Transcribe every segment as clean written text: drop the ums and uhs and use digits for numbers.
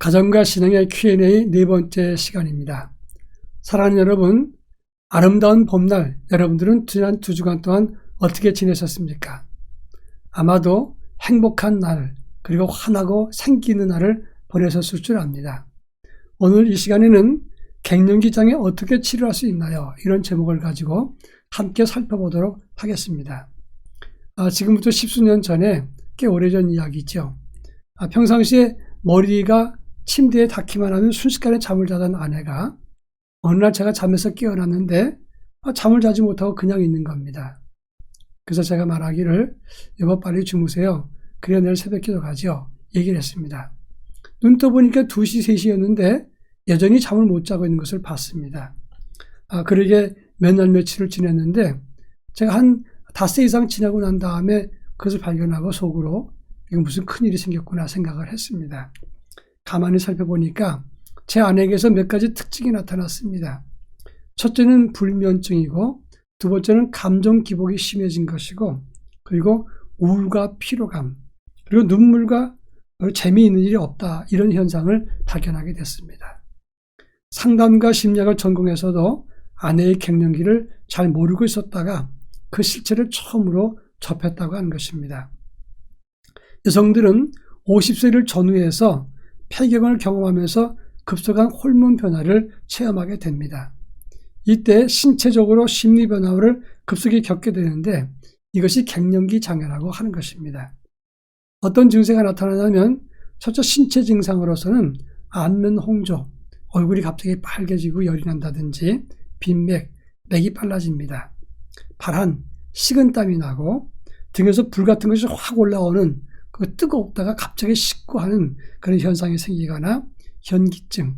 가정과 신앙의 Q&A 네 번째 시간입니다. 사랑하는 여러분, 아름다운 봄날 여러분들은 지난 2주간 동안 어떻게 지내셨습니까? 아마도 행복한 날, 그리고 환하고 생기는 날을 보내셨을 줄 압니다. 오늘 이 시간에는 갱년기장애 어떻게 치료할 수 있나요? 이런 제목을 가지고 함께 살펴보도록 하겠습니다. 지금부터 10수년 전에 꽤 오래전 이야기죠. 평상시에 머리가 침대에 닿기만 하면 순식간에 잠을 자던 아내가 어느 날 제가 잠에서 깨어났는데 잠을 자지 못하고 그냥 있는 겁니다. 그래서 제가 말하기를 여보 빨리 주무세요. 그래야 내일 새벽기도 가죠. 얘기를 했습니다. 눈 떠보니까 2시, 3시였는데 여전히 잠을 못 자고 있는 것을 봤습니다. 그러게 몇 날 며칠을 지냈는데 제가 한 닷새 이상 지나고 난 다음에 그것을 발견하고 속으로 이거 무슨 큰일이 생겼구나 생각을 했습니다. 가만히 살펴보니까 제 아내에게서 몇 가지 특징이 나타났습니다. 첫째는 불면증이고, 두 번째는 감정 기복이 심해진 것이고, 그리고 우울과 피로감, 그리고 눈물과 재미있는 일이 없다, 이런 현상을 발견하게 됐습니다. 상담과 심리학을 전공해서도 아내의 갱년기를 잘 모르고 있었다가 그 실체를 처음으로 접했다고 하는 것입니다. 여성들은 50세를 전후해서 폐경을 경험하면서 급속한 호르몬 변화를 체험하게 됩니다. 이때 신체적으로 심리 변화를 급속히 겪게 되는데 이것이 갱년기 장애라고 하는 것입니다. 어떤 증세가 나타나냐면 첫째 신체 증상으로서는 안면 홍조, 얼굴이 갑자기 빨개지고 열이 난다든지 빈맥, 맥이 빨라집니다. 발한, 식은땀이 나고 등에서 불 같은 것이 확 올라오는 그 뜨겁다가 갑자기 식고 하는 그런 현상이 생기거나 현기증,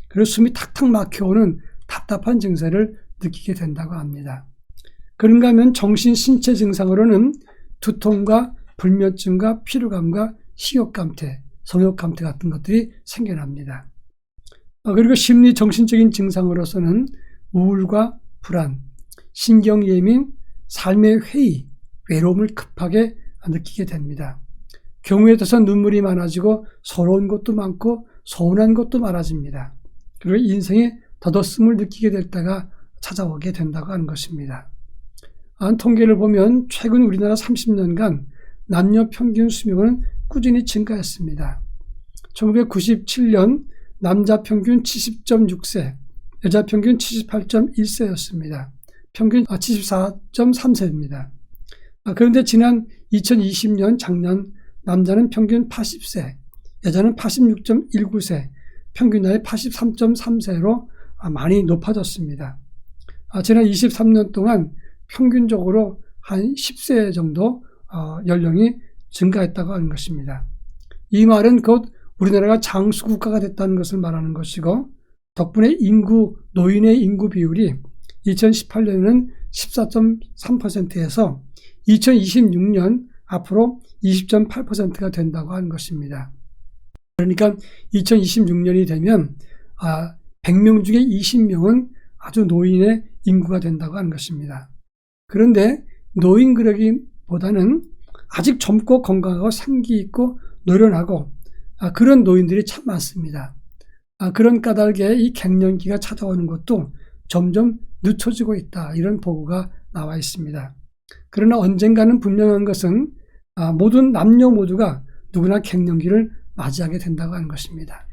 그리고 숨이 탁탁 막혀오는 답답한 증세를 느끼게 된다고 합니다. 그런가 하면 정신 신체 증상으로는 두통과 불면증과 피로감과 식욕감퇴, 성욕감퇴 같은 것들이 생겨납니다. 그리고 심리 정신적인 증상으로서는 우울과 불안, 신경예민, 삶의 회의, 외로움을 급하게 느끼게 됩니다. 경우에 따라서 눈물이 많아지고 서러운 것도 많고 서운한 것도 많아집니다. 그리고 인생에 덧없음을 느끼게 될 때가 찾아오게 된다고 하는 것입니다. 통계를 보면 최근 우리나라 30년간 남녀 평균 수명은 꾸준히 증가했습니다. 1997년 남자 평균 70.6세, 여자 평균 78.1세였습니다. 평균 74.3세입니다. 그런데 지난 2020년 작년 남자는 평균 80세, 여자는 86.19세, 평균 나이 83.3세로 많이 높아졌습니다. 지난 23년 동안 평균적으로 한 10세 정도 연령이 증가했다고 하는 것입니다. 이 말은 곧 우리나라가 장수국가가 됐다는 것을 말하는 것이고, 덕분에 노인의 인구 비율이 2018년에는 14.3%에서 2026년 앞으로 20.8%가 된다고 하는 것입니다. 그러니까 2026년이 되면 100명 중에 20명은 아주 노인의 인구가 된다고 하는 것입니다. 그런데 노인 그러기보다는 아직 젊고 건강하고 생기 있고 노련하고 그런 노인들이 참 많습니다. 그런 까닭에 이 갱년기가 찾아오는 것도 점점 늦춰지고 있다, 이런 보고가 나와 있습니다. 그러나 언젠가는 분명한 것은 모든 남녀 모두가 누구나 갱년기를 맞이하게 된다고 하는 것입니다.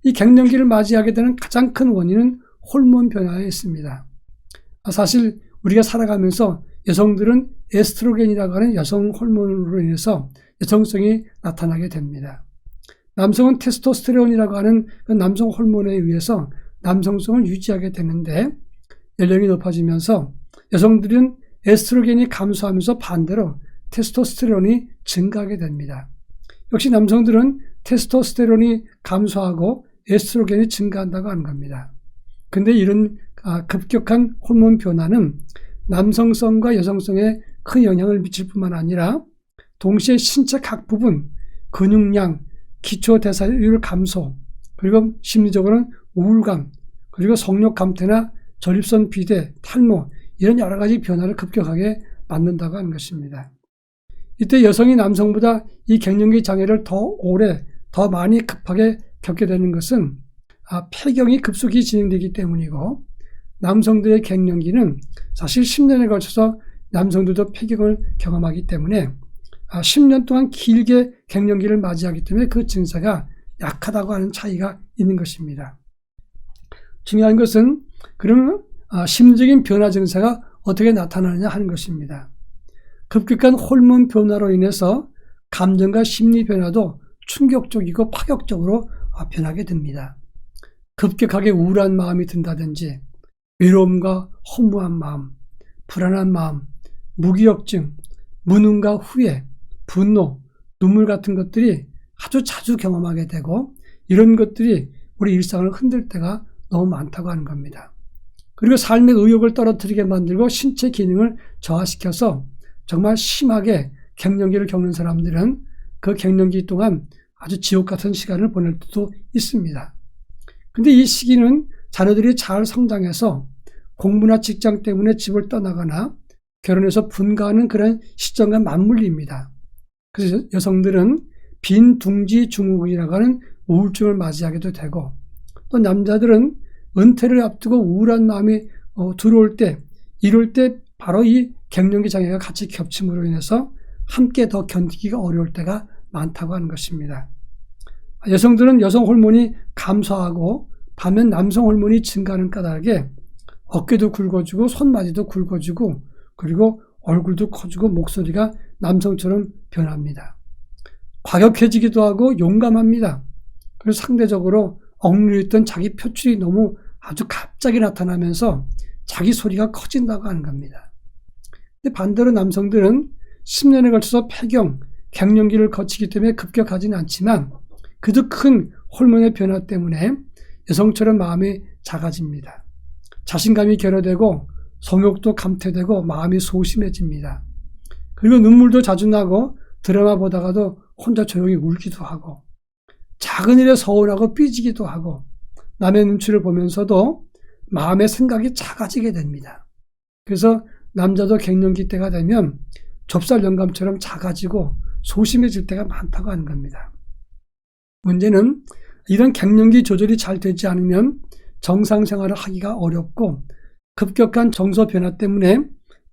이 갱년기를 맞이하게 되는 가장 큰 원인은 호르몬 변화에 있습니다. 사실 우리가 살아가면서 여성들은 에스트로겐이라고 하는 여성 호르몬으로 인해서 여성성이 나타나게 됩니다. 남성은 테스토스테론이라고 하는 그 남성 호르몬에 의해서 남성성을 유지하게 되는데 연령이 높아지면서 여성들은 에스트로겐이 감소하면서 반대로 테스토스테론이 증가하게 됩니다. 역시 남성들은 테스토스테론이 감소하고 에스트로겐이 증가한다고 하는 겁니다. 근데 이런 급격한 호르몬 변화는 남성성과 여성성에 큰 영향을 미칠 뿐만 아니라 동시에 신체 각 부분, 근육량, 기초대사율 감소, 그리고 심리적으로는 우울감, 그리고 성욕 감퇴나 전립선 비대, 탈모, 이런 여러 가지 변화를 급격하게 만든다고 하는 것입니다. 이때 여성이 남성보다 이 갱년기 장애를 더 오래, 더 많이 급하게 겪게 되는 것은 폐경이 급속히 진행되기 때문이고, 남성들의 갱년기는 사실 10년에 걸쳐서 남성들도 폐경을 경험하기 때문에 10년 동안 길게 갱년기를 맞이하기 때문에 그 증세가 약하다고 하는 차이가 있는 것입니다. 중요한 것은 그러면 심리적인 변화 증세가 어떻게 나타나느냐 하는 것입니다. 급격한 호르몬 변화로 인해서 감정과 심리 변화도 충격적이고 파격적으로 변하게 됩니다. 급격하게 우울한 마음이 든다든지, 외로움과 허무한 마음, 불안한 마음, 무기력증, 무능과 후회, 분노, 눈물 같은 것들이 아주 자주 경험하게 되고, 이런 것들이 우리 일상을 흔들 때가 너무 많다고 하는 겁니다. 그리고 삶의 의욕을 떨어뜨리게 만들고 신체 기능을 저하시켜서 정말 심하게 갱년기를 겪는 사람들은 그 갱년기 동안 아주 지옥 같은 시간을 보낼 때도 있습니다. 근데 이 시기는 자녀들이 잘 성장해서 공부나 직장 때문에 집을 떠나거나 결혼해서 분가하는 그런 시점과 맞물립니다. 그래서 여성들은 빈둥지 증후군이라고 하는 우울증을 맞이하게도 되고, 또 남자들은 은퇴를 앞두고 우울한 마음이 들어올 때, 이럴 때 바로 이 갱년기 장애가 같이 겹침으로 인해서 함께 더 견디기가 어려울 때가 많다고 하는 것입니다. 여성들은 여성 호르몬이 감소하고 반면 남성 호르몬이 증가하는 까닭에 어깨도 굵어지고 손마디도 굵어지고 그리고 얼굴도 커지고 목소리가 남성처럼 변합니다. 과격해지기도 하고 용감합니다. 그래서 상대적으로 억누르있던 자기 표출이 너무 아주 갑자기 나타나면서 자기 소리가 커진다고 하는 겁니다. 근데 반대로 남성들은 10년에 걸쳐서 폐경, 갱년기를 거치기 때문에 급격하지는 않지만 그도 큰 호르몬의 변화 때문에 여성처럼 마음이 작아집니다. 자신감이 결여되고 성욕도 감퇴되고 마음이 소심해집니다. 그리고 눈물도 자주 나고 드라마 보다가도 혼자 조용히 울기도 하고 작은 일에 서운하고 삐지기도 하고 남의 눈치를 보면서도 마음의 생각이 작아지게 됩니다. 그래서 남자도 갱년기 때가 되면 좁쌀 영감처럼 작아지고 소심해질 때가 많다고 하는 겁니다. 문제는 이런 갱년기 조절이 잘 되지 않으면 정상 생활을 하기가 어렵고 급격한 정서 변화 때문에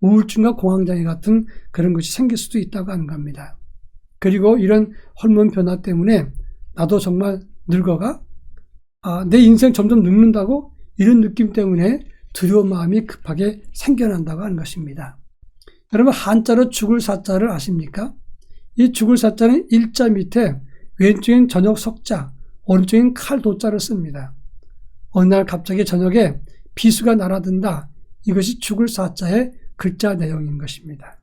우울증과 공황장애 같은 그런 것이 생길 수도 있다고 하는 겁니다. 그리고 이런 호르몬 변화 때문에 나도 정말 늙어가? 내 인생 점점 늙는다고? 이런 느낌 때문에 두려운 마음이 급하게 생겨난다고 하는 것입니다. 여러분 한자로 죽을 사자를 아십니까? 이 죽을 사자는 일자 밑에 왼쪽엔 저녁 석자, 오른쪽엔 칼 도자를 씁니다. 어느 날 갑자기 저녁에 비수가 날아든다. 이것이 죽을 사자의 글자 내용인 것입니다.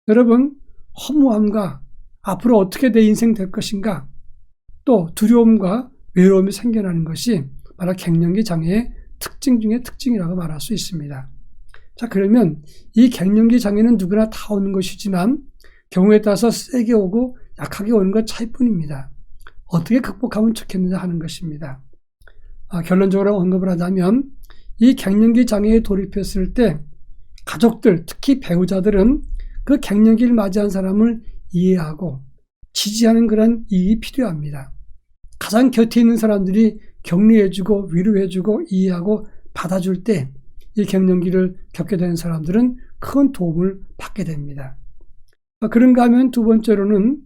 여러분 허무함과 앞으로 어떻게 내 인생 될 것인가, 또 두려움과 외로움이 생겨나는 것이 바로 갱년기 장애의 특징 중의 특징이라고 말할 수 있습니다. 자, 그러면 이 갱년기 장애는 누구나 다 오는 것이지만 경우에 따라서 세게 오고 약하게 오는 것 차이뿐입니다. 어떻게 극복하면 좋겠느냐 하는 것입니다. 결론적으로 언급을 하자면 이 갱년기 장애에 돌입했을 때 가족들, 특히 배우자들은 그 갱년기를 맞이한 사람을 이해하고 지지하는 그런 이익이 필요합니다. 가장 곁에 있는 사람들이 격려해주고 위로해주고 이해하고 받아줄 때 이 갱년기를 겪게 되는 사람들은 큰 도움을 받게 됩니다. 그런가 하면 두 번째로는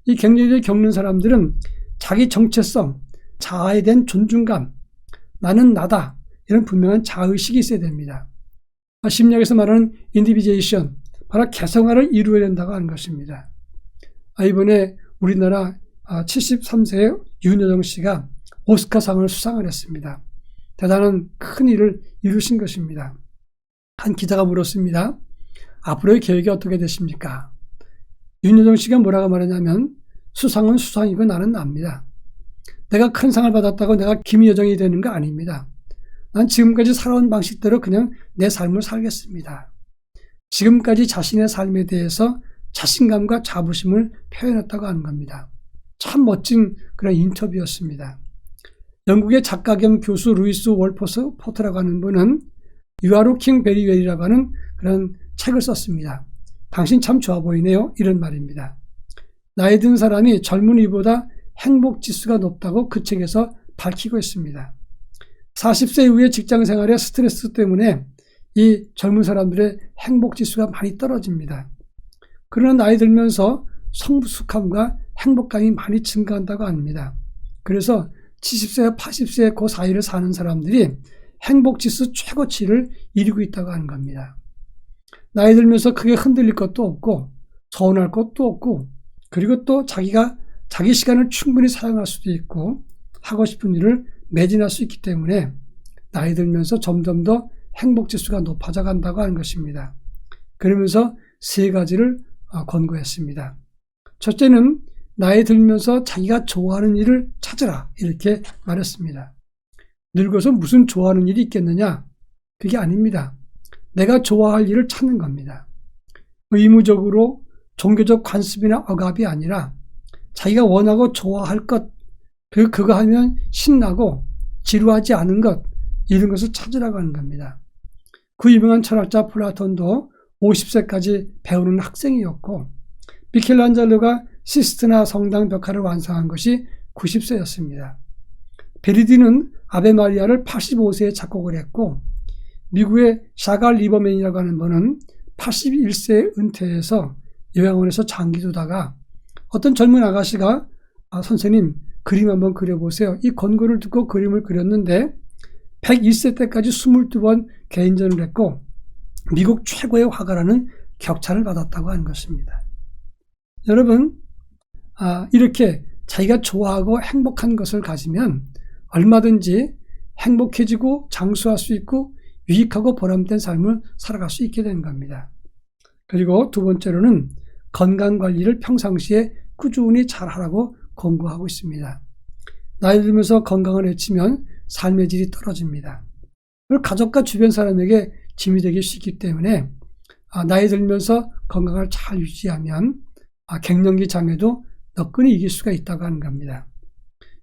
이 갱년기를 겪는 사람들은 자기 정체성, 자아에 대한 존중감, 나는 나다, 이런 분명한 자의식이 있어야 됩니다. 심리학에서 말하는 인디비제이션, 바로 개성화를 이루어야 된다고 하는 것입니다. 이번에 우리나라 73세의 윤여정 씨가 오스카상을 수상을 했습니다. 대단한 큰 일을 이루신 것입니다. 한 기자가 물었습니다. 앞으로의 계획이 어떻게 되십니까? 윤여정 씨가 뭐라고 말하냐면 수상은 수상이고 나는 납니다. 내가 큰 상을 받았다고 내가 김여정이 되는 거 아닙니다. 난 지금까지 살아온 방식대로 그냥 내 삶을 살겠습니다. 지금까지 자신의 삶에 대해서 자신감과 자부심을 표현했다고 하는 겁니다. 참 멋진 그런 인터뷰였습니다. 영국의 작가 겸 교수 루이스 월포트라고 하는 분은 You are looking very well이라고 하는 그런 책을 썼습니다. 당신 참 좋아 보이네요. 이런 말입니다. 나이 든 사람이 젊은이보다 행복지수가 높다고 그 책에서 밝히고 있습니다. 40세 이후의 직장생활의 스트레스 때문에 이 젊은 사람들의 행복지수가 많이 떨어집니다. 그러나 나이 들면서 성숙함과 행복감이 많이 증가한다고 합니다. 그래서 70세와 80세 그 사이를 사는 사람들이 행복지수 최고치를 이루고 있다고 하는 겁니다. 나이 들면서 크게 흔들릴 것도 없고 서운할 것도 없고 그리고 또 자기 시간을 충분히 사용할 수도 있고 하고 싶은 일을 매진할 수 있기 때문에 나이 들면서 점점 더 행복지수가 높아져 간다고 하는 것입니다. 그러면서 세 가지를 권고했습니다. 첫째는 나이 들면서 자기가 좋아하는 일을 찾으라 이렇게 말했습니다. 늙어서 무슨 좋아하는 일이 있겠느냐? 그게 아닙니다. 내가 좋아할 일을 찾는 겁니다. 의무적으로 종교적 관습이나 억압이 아니라 자기가 원하고 좋아할 것, 그거 하면 신나고 지루하지 않은 것, 이런 것을 찾으라고 하는 겁니다. 그 유명한 철학자 플라톤도 50세까지 배우는 학생이었고 미켈란젤로가 시스티나 성당 벽화를 완성한 것이 90세였습니다. 베르디는 아베 마리아를 85세에 작곡을 했고 미국의 샤갈 리버맨이라고 하는 분은 81세에 은퇴해서 요양원에서 장기 두다가 어떤 젊은 아가씨가 선생님 그림 한번 그려보세요. 이 권고를 듣고 그림을 그렸는데 101세 때까지 22번 개인전을 했고 미국 최고의 화가라는 격찬을 받았다고 하는 것입니다. 여러분 이렇게 자기가 좋아하고 행복한 것을 가지면 얼마든지 행복해지고 장수할 수 있고 유익하고 보람된 삶을 살아갈 수 있게 되는 겁니다. 그리고 두 번째로는 건강관리를 평상시에 꾸준히 잘하라고 권고하고 있습니다. 나이 들면서 건강을 해치면 삶의 질이 떨어집니다. 그리고 가족과 주변 사람에게 짐이 되기 쉽기 때문에 나이 들면서 건강을 잘 유지하면 갱년기 장애도 너끈히 이길 수가 있다고 하는 겁니다.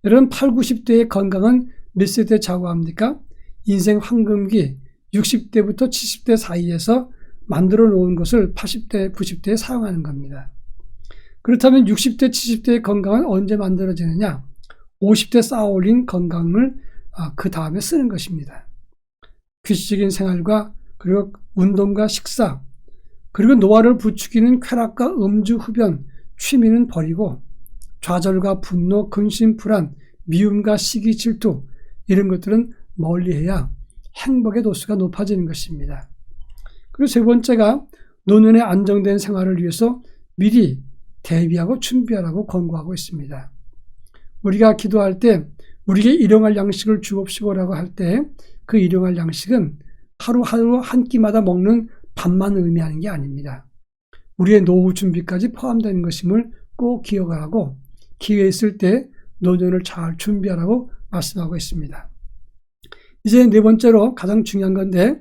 여러분 8, 90대의 건강은 몇 세대 좌우합니까? 인생 황금기 60대부터 70대 사이에서 만들어 놓은 것을 80대, 90대에 사용하는 겁니다. 그렇다면 60대, 70대의 건강은 언제 만들어지느냐? 50대 쌓아올린 건강을 그 다음에 쓰는 것입니다. 규칙적인 생활과 그리고 운동과 식사 그리고 노화를 부추기는 쾌락과 음주, 흡연, 취미는 버리고 좌절과 분노, 근심, 불안, 미움과 시기, 질투 이런 것들은 멀리해야 행복의 도수가 높아지는 것입니다. 그리고 세 번째가 노년의 안정된 생활을 위해서 미리 대비하고 준비하라고 권고하고 있습니다. 우리가 기도할 때 우리에게 일용할 양식을 주옵시고라고 할 때 그 일용할 양식은 하루하루 한 끼마다 먹는 밥만 의미하는 게 아닙니다. 우리의 노후 준비까지 포함되는 것임을 꼭 기억하고 기회 있을 때 노년을 잘 준비하라고 말씀하고 있습니다. 이제 네 번째로 가장 중요한 건데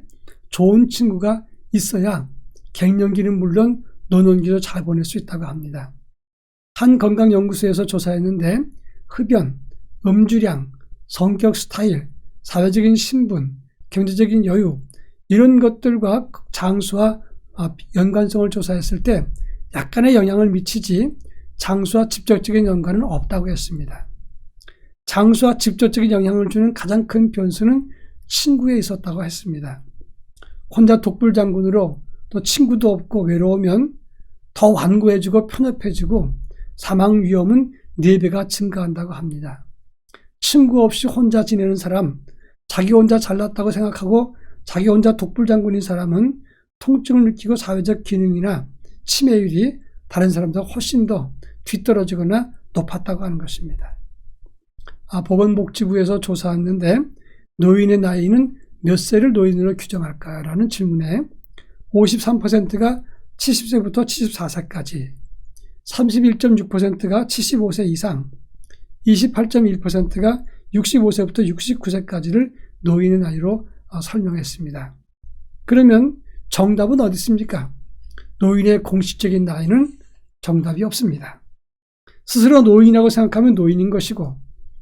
좋은 친구가 있어야 갱년기는 물론 노년기도 잘 보낼 수 있다고 합니다. 한 건강연구소에서 조사했는데 흡연, 음주량, 성격 스타일, 사회적인 신분, 경제적인 여유 이런 것들과 장수와 연관성을 조사했을 때 약간의 영향을 미치지 장수와 직접적인 연관은 없다고 했습니다. 장수와 직접적인 영향을 주는 가장 큰 변수는 친구에 있었다고 했습니다. 혼자 독불장군으로 또 친구도 없고 외로우면 더 완고해지고 편협해지고 사망 위험은 4배가 증가한다고 합니다. 친구 없이 혼자 지내는 사람, 자기 혼자 잘났다고 생각하고 자기 혼자 독불장군인 사람은 통증을 느끼고 사회적 기능이나 치매율이 다른 사람보다 훨씬 더 뒤떨어지거나 높았다고 하는 것입니다. 보건복지부에서 조사했는데 노인의 나이는 몇 세를 노인으로 규정할까라는 질문에 53%가 70세부터 74세까지, 31.6%가 75세 이상, 28.1%가 65세부터 69세까지를 노인의 나이로 설명했습니다. 그러면 정답은 어디 있습니까? 노인의 공식적인 나이는 정답이 없습니다. 스스로 노인이라고 생각하면 노인인 것이고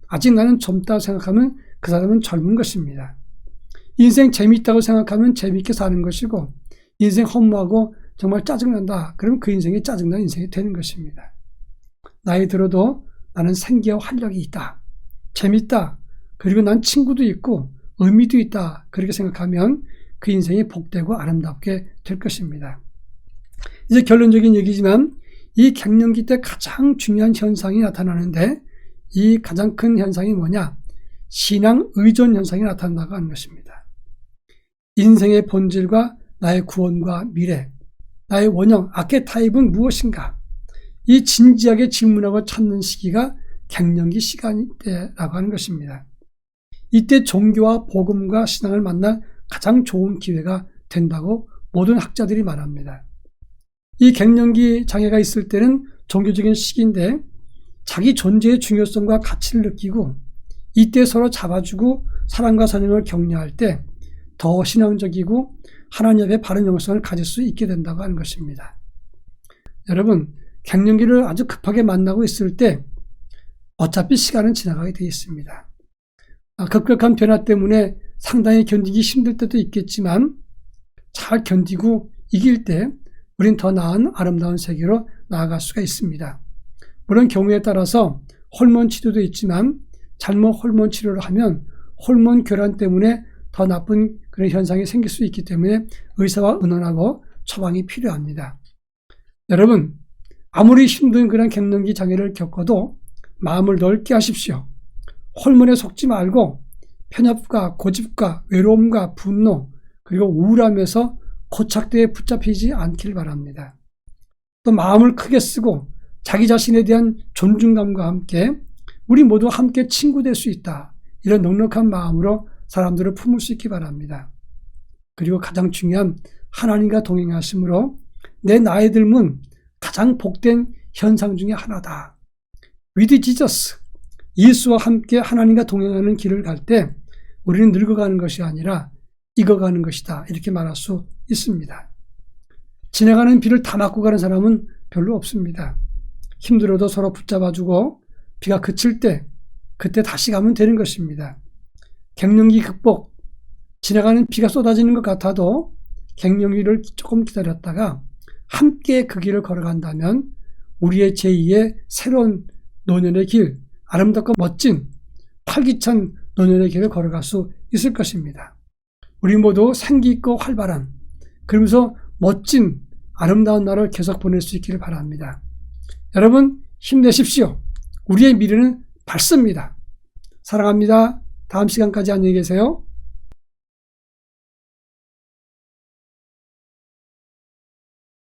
아직 나는 젊다고 생각하면 그 사람은 젊은 것입니다. 인생 재미있다고 생각하면 재미있게 사는 것이고 인생 허무하고 정말 짜증난다. 그러면 그 인생이 짜증난 인생이 되는 것입니다. 나이 들어도 나는 생기와 활력이 있다. 재밌다. 그리고 난 친구도 있고 의미도 있다. 그렇게 생각하면 그 인생이 복되고 아름답게 될 것입니다. 이제 결론적인 얘기지만 이 갱년기 때 가장 중요한 현상이 나타나는데 이 가장 큰 현상이 뭐냐? 신앙 의존 현상이 나타난다고 하는 것입니다. 인생의 본질과 나의 구원과 미래, 나의 원형, 아케타입은 무엇인가? 이 진지하게 질문하고 찾는 시기가 갱년기 시간이라고 하는 것입니다. 이때 종교와 복음과 신앙을 만날 가장 좋은 기회가 된다고 모든 학자들이 말합니다. 이 갱년기 장애가 있을 때는 종교적인 시기인데 자기 존재의 중요성과 가치를 느끼고 이때 서로 잡아주고 사랑과 사랑을 격려할 때 더 신앙적이고 하나님 앞에 바른 영성을 가질 수 있게 된다고 하는 것입니다. 여러분, 갱년기를 아주 급하게 만나고 있을 때 어차피 시간은 지나가게 되어 있습니다. 급격한 변화 때문에 상당히 견디기 힘들 때도 있겠지만 잘 견디고 이길 때 우린 더 나은 아름다운 세계로 나아갈 수가 있습니다. 물론 경우에 따라서 호르몬 치료도 있지만 잘못 호르몬 치료를 하면 호르몬 교란 때문에 더 나쁜 그런 현상이 생길 수 있기 때문에 의사와 의논하고 처방이 필요합니다. 여러분, 아무리 힘든 그런 갱년기 장애를 겪어도 마음을 넓게 하십시오. 호르몬에 속지 말고 편협과 고집과 외로움과 분노 그리고 우울함에서 고착되어 붙잡히지 않길 바랍니다. 또 마음을 크게 쓰고 자기 자신에 대한 존중감과 함께 우리 모두 함께 친구 될 수 있다. 이런 넉넉한 마음으로 사람들을 품을 수 있기 바랍니다. 그리고 가장 중요한 하나님과 동행하심으로 내 나이 들면 가장 복된 현상 중에 하나다. With Jesus, 예수와 함께 하나님과 동행하는 길을 갈 때 우리는 늙어가는 것이 아니라 익어가는 것이다. 이렇게 말할 수 있습니다. 지나가는 비를 다 맞고 가는 사람은 별로 없습니다. 힘들어도 서로 붙잡아주고 비가 그칠 때 그때 다시 가면 되는 것입니다. 갱년기 극복, 지나가는 비가 쏟아지는 것 같아도 갱년기를 조금 기다렸다가 함께 그 길을 걸어간다면 우리의 제2의 새로운 노년의 길, 아름답고 멋진 활기찬 노년의 길을 걸어갈 수 있을 것입니다. 우리 모두 생기 있고 활발한, 그러면서 멋진 아름다운 날을 계속 보낼 수 있기를 바랍니다. 여러분 힘내십시오. 우리의 미래는 밝습니다. 사랑합니다. 다음 시간까지 안녕히 계세요.